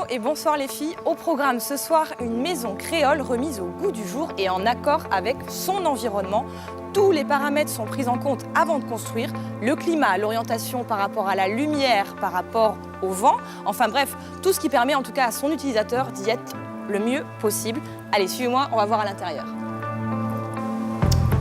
Et bonsoir les filles. Au programme ce soir, une maison créole remise au goût du jour et en accord avec son environnement. Tous les paramètres sont pris en compte avant de construire. Le climat, l'orientation par rapport à la lumière, par rapport au vent. Enfin bref, tout ce qui permet en tout cas à son utilisateur d'y être le mieux possible. Allez, suivez-moi, on va voir à l'intérieur.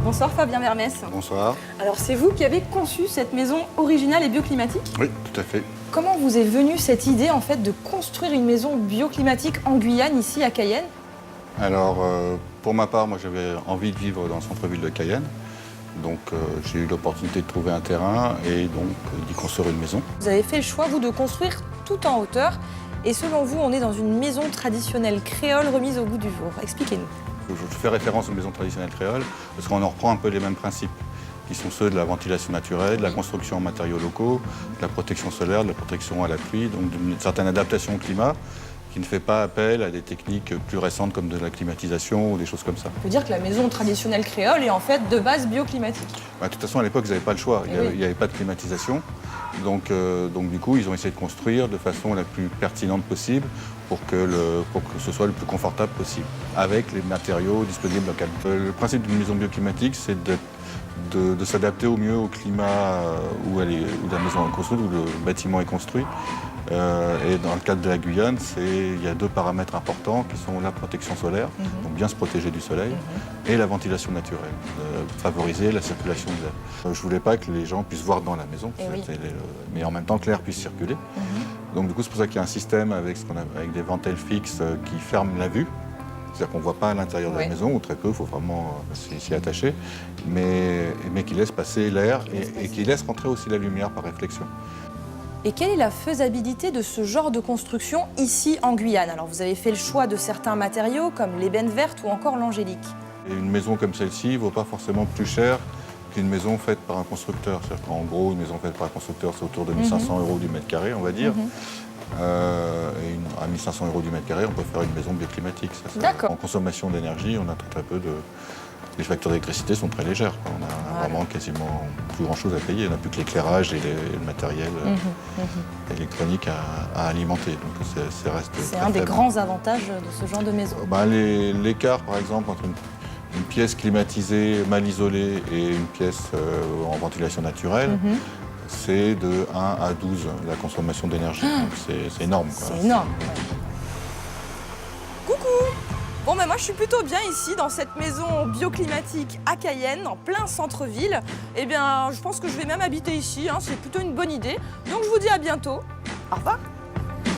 Bonsoir Fabien Vermès. Bonsoir. Alors c'est vous qui avez conçu cette maison originale et bioclimatique? Oui, tout à fait. Comment vous est venue cette idée en fait de construire une maison bioclimatique en Guyane, ici à Cayenne? Alors, pour ma part, moi j'avais envie de vivre dans le centre-ville de Cayenne. Donc j'ai eu l'opportunité de trouver un terrain et donc d'y construire une maison. Vous avez fait le choix, vous, de construire tout en hauteur. Et selon vous, on est dans une maison traditionnelle créole remise au goût du jour. Expliquez-nous. Je fais référence aux maisons traditionnelles créoles parce qu'on en reprend un peu les mêmes principes, qui sont ceux de la ventilation naturelle, de la construction en matériaux locaux, de la protection solaire, de la protection à la pluie, donc d'une certaine adaptation au climat qui ne fait pas appel à des techniques plus récentes comme de la climatisation ou des choses comme ça. On peut dire que la maison traditionnelle créole est en fait de base bioclimatique. De toute façon, à l'époque, ils n'avaient pas le choix. Il n'y avait pas de climatisation. Donc du coup, ils ont essayé de construire de façon la plus pertinente possible pour que ce soit le plus confortable possible, avec les matériaux disponibles localement. Le principe d'une maison bioclimatique, c'est de s'adapter au mieux au climat où la maison est construite, où le bâtiment est construit. Et dans le cadre de la Guyane, il y a deux paramètres importants qui sont la protection solaire, donc bien se protéger du soleil, et la ventilation naturelle, favoriser la circulation de l'air. Je ne voulais pas que les gens puissent voir dans la maison, mais en même temps que l'air puisse circuler. Donc du coup, c'est pour ça qu'il y a un système avec des ventelles fixes qui ferment la vue. C'est-à-dire qu'on ne voit pas à l'intérieur de la maison, ou très peu, il faut vraiment s'y attacher, mais qui laisse passer l'air et qui laisse rentrer aussi la lumière par réflexion. Et quelle est la faisabilité de ce genre de construction ici en Guyane? Alors vous avez fait le choix de certains matériaux comme l'ébène verte ou encore l'angélique. Une maison comme celle-ci ne vaut pas forcément plus cher qu'une maison faite par un constructeur. C'est-à-dire qu'en gros, une maison faite par un constructeur, c'est autour de 1 500 € du mètre carré, on va dire. À 1 500 € du mètre carré, on peut faire une maison bioclimatique. D'accord. En consommation d'énergie, on a très peu de... Les factures d'électricité sont très légères. On a vraiment quasiment plus grand-chose à payer. On n'a plus que l'éclairage et le matériel électronique à alimenter. Donc c'est un des grands avantages de ce genre de maison. L'écart, par exemple, entre une pièce climatisée, mal isolée et une pièce en ventilation naturelle, c'est de 1 à 12 la consommation d'énergie. Donc c'est énorme. C'est énorme. Coucou! Bon, moi je suis plutôt bien ici dans cette maison bioclimatique à Cayenne, en plein centre-ville. Eh bien, je pense que je vais même habiter ici, c'est plutôt une bonne idée. Donc je vous dis à bientôt. Au revoir!